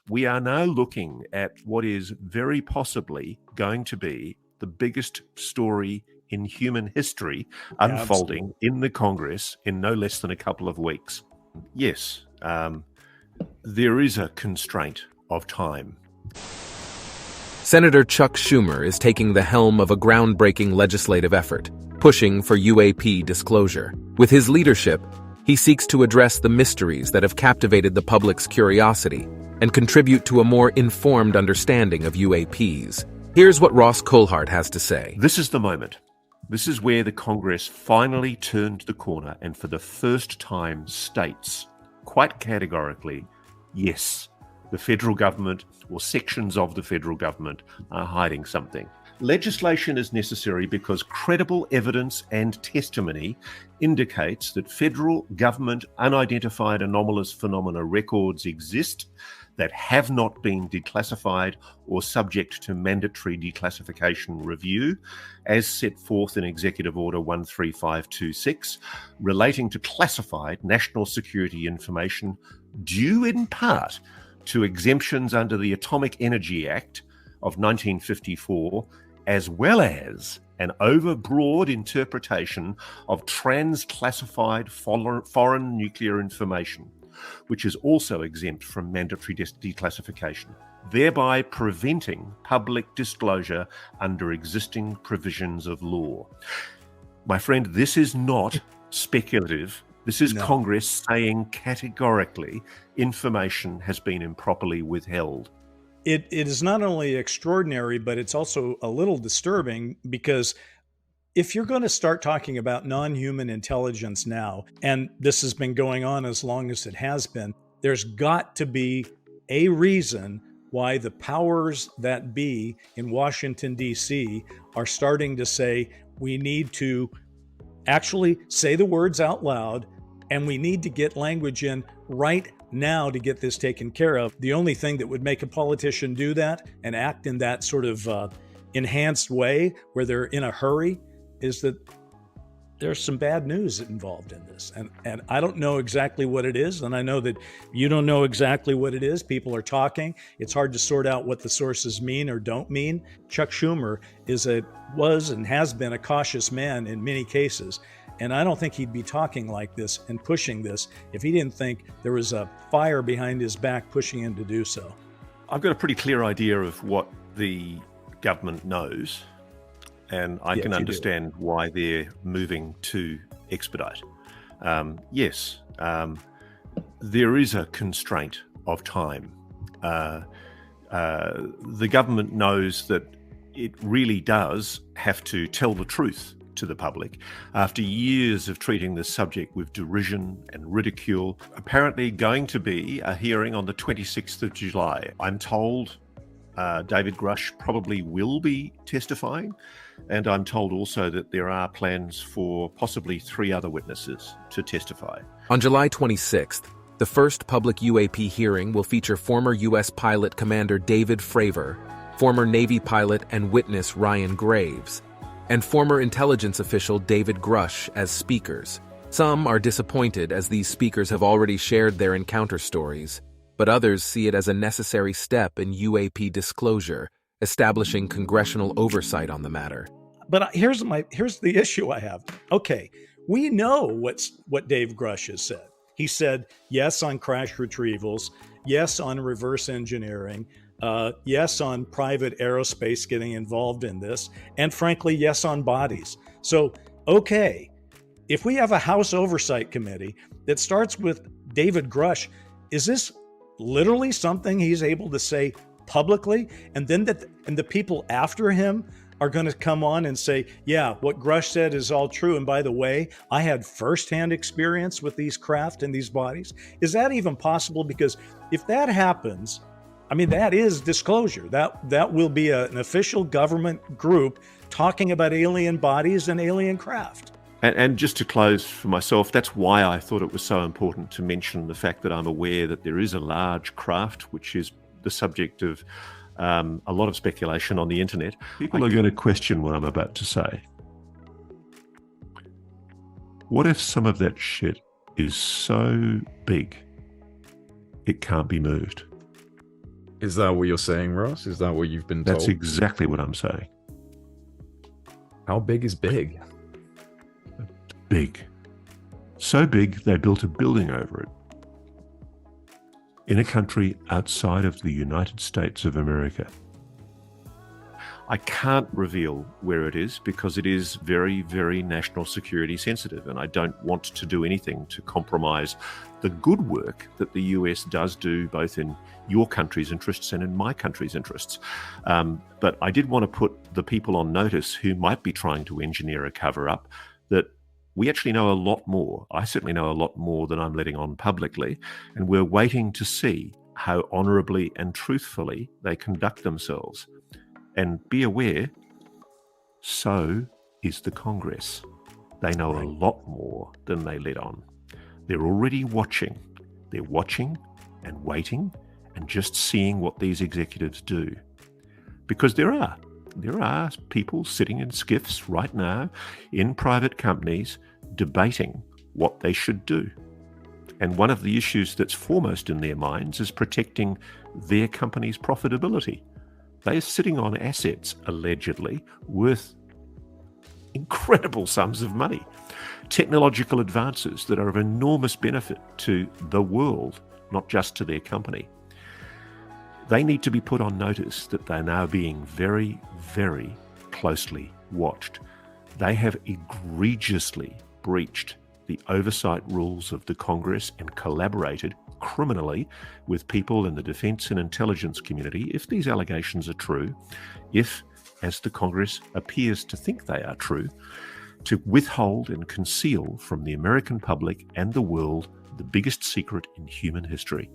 we are now looking at what is very possibly going to be the biggest story in human history unfolding in the Congress in no less than a couple of weeks. Yes, there is a constraint of time. Senator Chuck Schumer is taking the helm of a groundbreaking legislative effort, pushing for UAP disclosure. With his leadership, he seeks to address the mysteries that have captivated the public's curiosity and contribute to a more informed understanding of UAPs. Here's what Ross Coulhart has to say. This is the moment. This is where the Congress finally turned the corner and for the first time states, quite categorically, yes, the federal government or sections of the federal government are hiding something. Legislation is necessary because credible evidence and testimony indicates that federal government unidentified anomalous phenomena records exist that have not been declassified or subject to mandatory declassification review, as set forth in Executive Order 13526, relating to classified national security information due in part to exemptions under the Atomic Energy Act of 1954, as well as an overbroad interpretation of transclassified foreign nuclear information, which is also exempt from mandatory declassification, thereby preventing public disclosure under existing provisions of law. My friend, this is not speculative. This is Congress saying categorically information has been improperly withheld. It is not only extraordinary, but it's also a little disturbing, because if you're going to start talking about non-human intelligence now, and this has been going on as long as it has been, there's got to be a reason why the powers that be in Washington, D.C. are starting to say we need to actually say the words out loud, and we need to get language in right now to get this taken care of. The only thing that would make a politician do that and act in that sort of enhanced way where they're in a hurry is that there's some bad news involved in this. And I don't know exactly what it is. And I know that you don't know exactly what it is. People are talking. It's hard to sort out what the sources mean or don't mean. Chuck Schumer was and has been a cautious man in many cases. And I don't think he'd be talking like this and pushing this if he didn't think there was a fire behind his back pushing him to do so. I've got a pretty clear idea of what the government knows, and I can understand why they're moving to expedite. Yes, there is a constraint of time. The government knows that it really does have to tell the truth to the public after years of treating this subject with derision and ridicule. Apparently going to be a hearing on the 26th of July. I'm told David Grush probably will be testifying, and I'm told also that there are plans for possibly 3 other witnesses to testify. On July 26th, the first public UAP hearing will feature former U.S. pilot Commander David Fravor, former Navy pilot and witness Ryan Graves, and former intelligence official David Grush as speakers. Some are disappointed as these speakers have already shared their encounter stories, but others see it as a necessary step in UAP disclosure, establishing congressional oversight on the matter. But here's the issue I have. Okay, we know what Dave Grush has said. He said yes on crash retrievals, yes on reverse engineering, yes on private aerospace getting involved in this, and frankly, yes on bodies. So, okay, if we have a House Oversight Committee that starts with David Grush, is this literally something he's able to say publicly? And then the people after him are going to come on and say, yeah, what Grush said is all true. And by the way, I had firsthand experience with these craft and these bodies. Is that even possible? Because if that happens, I mean, that is disclosure. That will be an official government group talking about alien bodies and alien craft. And just to close for myself, that's why I thought it was so important to mention the fact that I'm aware that there is a large craft which is the subject of a lot of speculation on the internet. People are going to question what I'm about to say. What if some of that shit is so big it can't be moved? Is that what you're saying, Ross? Is that what you've been told? That's exactly what I'm saying. How big is big? Big. So big, they built a building over it. In a country outside of the United States of America. I can't reveal where it is because it is very, very national security sensitive, and I don't want to do anything to compromise the good work that the US does do both in your country's interests and in my country's interests. But I did want to put the people on notice who might be trying to engineer a cover-up that we actually know a lot more. I certainly know a lot more than I'm letting on publicly, and we're waiting to see how honourably and truthfully they conduct themselves. And be aware, so is the Congress. They know a lot more than they let on. They're already watching. They're watching and waiting and just seeing what these executives do. Because there are people sitting in skiffs right now in private companies debating what they should do. And one of the issues that's foremost in their minds is protecting their company's profitability. They are sitting on assets, allegedly, worth incredible sums of money. Technological advances that are of enormous benefit to the world, not just to their company. They need to be put on notice that they're now being very, very closely watched. They have egregiously breached the oversight rules of the Congress and collaborated criminally with people in the defense and intelligence community, if these allegations are true, if, as the Congress appears to think they are true, to withhold and conceal from the American public and the world the biggest secret in human history.